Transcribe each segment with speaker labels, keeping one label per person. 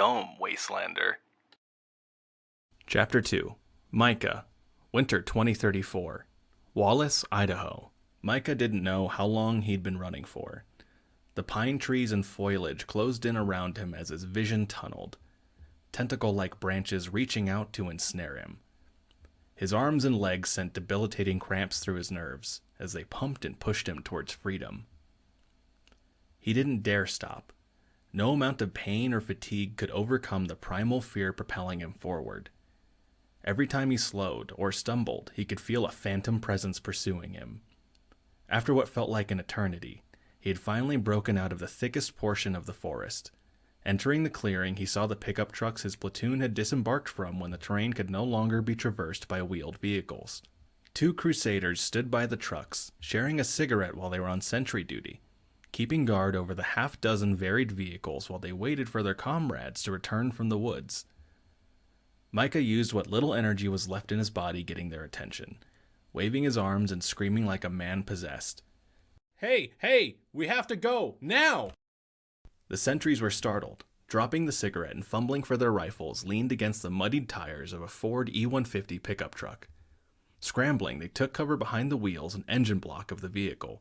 Speaker 1: dome, Wastelander.
Speaker 2: Chapter 2. Micah, Winter 2034. Wallace, Idaho. Micah didn't know how long he'd been running for. The pine trees and foliage closed in around him as his vision tunneled, tentacle-like branches reaching out to ensnare him. His arms and legs sent debilitating cramps through his nerves as they pumped and pushed him towards freedom. He didn't dare stop. No amount of pain or fatigue could overcome the primal fear propelling him forward. Every time he slowed or stumbled, he could feel a phantom presence pursuing him. After what felt like an eternity, he had finally broken out of the thickest portion of the forest. Entering the clearing, he saw the pickup trucks his platoon had disembarked from when the terrain could no longer be traversed by wheeled vehicles. 2 crusaders stood by the trucks, sharing a cigarette while they were on sentry duty, keeping guard over the half-dozen varied vehicles while they waited for their comrades to return from the woods. Micah used what little energy was left in his body getting their attention, waving his arms and screaming like a man possessed. Hey, we have to go, now! The sentries were startled, dropping the cigarette and fumbling for their rifles leaned against the muddied tires of a Ford E-150 pickup truck. Scrambling, they took cover behind the wheels and engine block of the vehicle,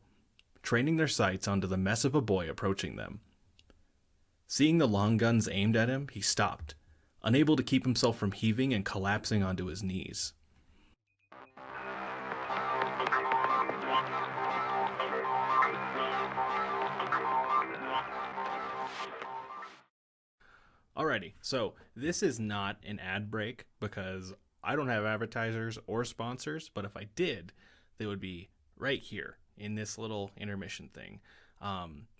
Speaker 2: training their sights onto the mess of a boy approaching them. Seeing the long guns aimed at him, he stopped, unable to keep himself from heaving and collapsing onto his knees. Alrighty, so this is not an ad break because I don't have advertisers or sponsors, but if I did, they would be right here in this little intermission thing.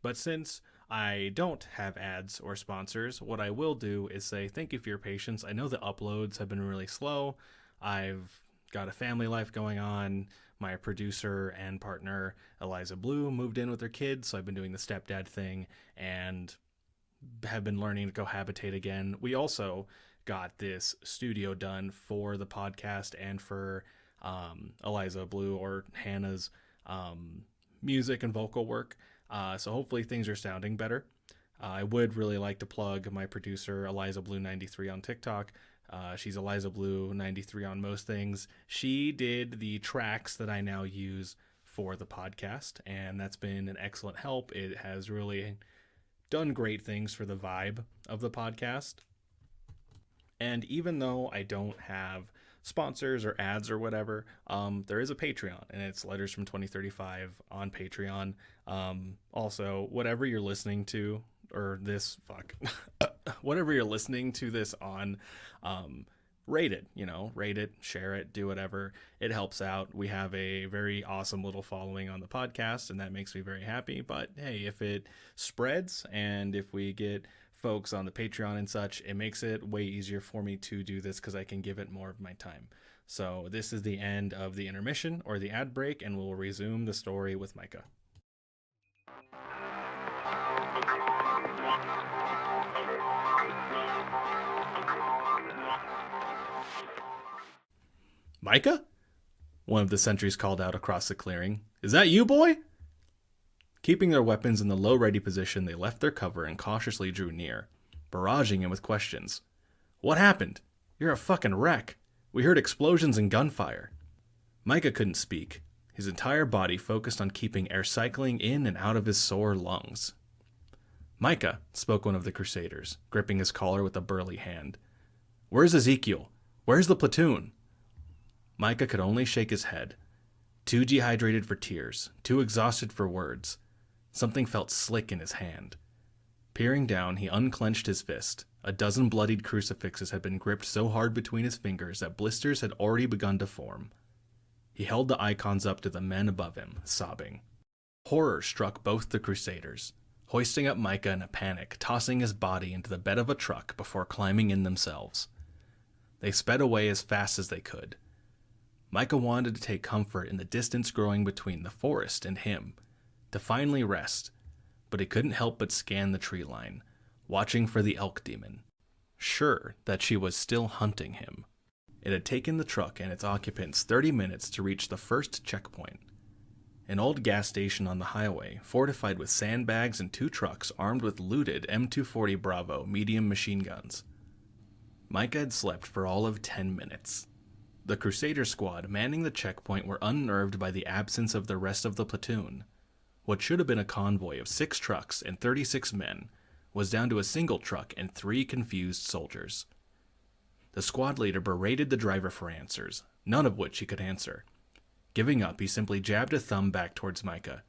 Speaker 2: But since I don't have ads or sponsors, what I will do is say thank you for your patience. I know the uploads have been really slow. I've got a family life going on. My producer and partner, Eliza Blue, moved in with her kids, so I've been doing the stepdad thing and have been learning to cohabitate again. We also got this studio done for the podcast and for Eliza Blue or Hannah's music and vocal work. So hopefully things are sounding better. I would really like to plug my producer, Eliza Blue 93 on TikTok. She's Eliza Blue 93 on most things. She did the tracks that I now use for the podcast, and that's been an excellent help. It has really done great things for the vibe of the podcast. And even though I don't have sponsors or ads or whatever, there is a Patreon, and it's Letters from 2035 on Patreon. Also, whatever you're listening to, or this, whatever you're listening to this on, rate it, share it, do whatever. It helps out. We have a very awesome little following on the podcast, and that makes me very happy. But hey, if it spreads and if we get folks on the Patreon and such, it makes it way easier for me to do this because I can give it more of my time. So this is the end of the intermission or the ad break, and we'll resume the story with Micah. Micah? One of the sentries called out across the clearing. Is that you, boy? Keeping their weapons in the low ready position, they left their cover and cautiously drew near, barraging him with questions. What happened? You're a fucking wreck. We heard explosions and gunfire. Micah couldn't speak, his entire body focused on keeping air cycling in and out of his sore lungs. Micah, spoke one of the crusaders, gripping his collar with a burly hand. Where's Ezekiel? Where's the platoon? Micah could only shake his head. Too dehydrated for tears, too exhausted for words. Something felt slick in his hand. Peering down, he unclenched his fist. A dozen bloodied crucifixes had been gripped so hard between his fingers that blisters had already begun to form. He held the icons up to the men above him, sobbing. Horror struck both the crusaders, hoisting up Micah in a panic, tossing his body into the bed of a truck before climbing in themselves. They sped away as fast as they could. Micah wanted to take comfort in the distance growing between the forest and him, to finally rest, but he couldn't help but scan the tree line, watching for the elk demon, sure that she was still hunting him. It had taken the truck and its occupants 30 minutes to reach the first checkpoint. An old gas station on the highway, fortified with sandbags and 2 trucks armed with looted M240 Bravo medium machine guns. Micah had slept for all of 10 minutes. The Crusader squad manning the checkpoint were unnerved by the absence of the rest of the platoon. What should have been a convoy of 6 trucks and 36 men was down to a single truck and 3 confused soldiers. The squad leader berated the driver for answers, none of which he could answer. Giving up, he simply jabbed a thumb back towards Micah.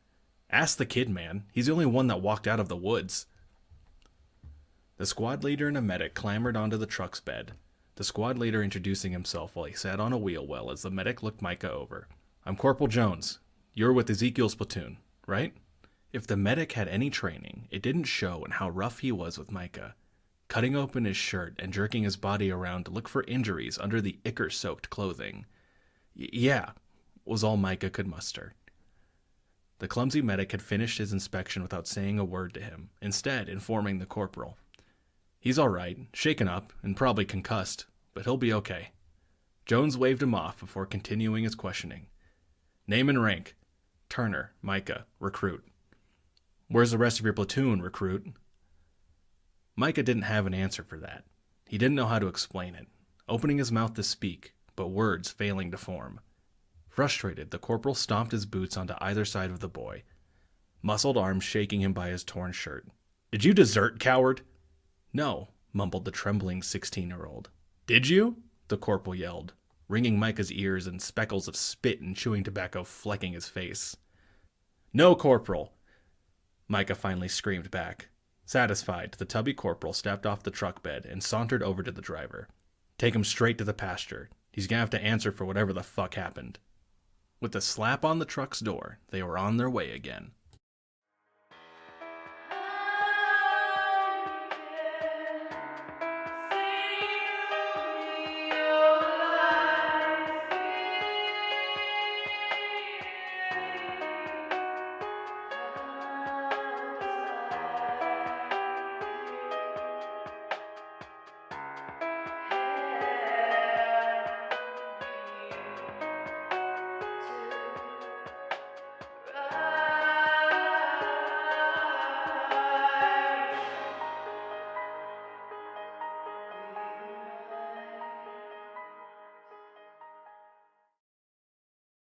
Speaker 2: "Ask the kid, man. He's the only one that walked out of the woods." The squad leader and a medic clambered onto the truck's bed, the squad leader introducing himself while he sat on a wheel well as the medic looked Micah over. "I'm Corporal Jones. You're with Ezekiel's platoon, right?" If the medic had any training, it didn't show in how rough he was with Micah, cutting open his shirt and jerking his body around to look for injuries under the ichor-soaked clothing. Yeah, was all Micah could muster. The clumsy medic had finished his inspection without saying a word to him, instead informing the corporal. "He's all right, shaken up, and probably concussed, but he'll be okay." Jones waved him off before continuing his questioning. "Name and rank." "Turner, Micah, recruit." "Where's the rest of your platoon, recruit?" Micah didn't have an answer for that. He didn't know how to explain it, opening his mouth to speak, but words failing to form. Frustrated, the corporal stomped his boots onto either side of the boy, muscled arms shaking him by his torn shirt. "Did you desert, coward?" "No," mumbled the trembling 16-year-old. "Did you?" the corporal yelled, wringing Micah's ears and speckles of spit and chewing tobacco flecking his face. "No, corporal!" Micah finally screamed back. Satisfied, the tubby corporal stepped off the truck bed and sauntered over to the driver. "Take him straight to the pasture. He's gonna have to answer for whatever the fuck happened." With a slap on the truck's door, they were on their way again.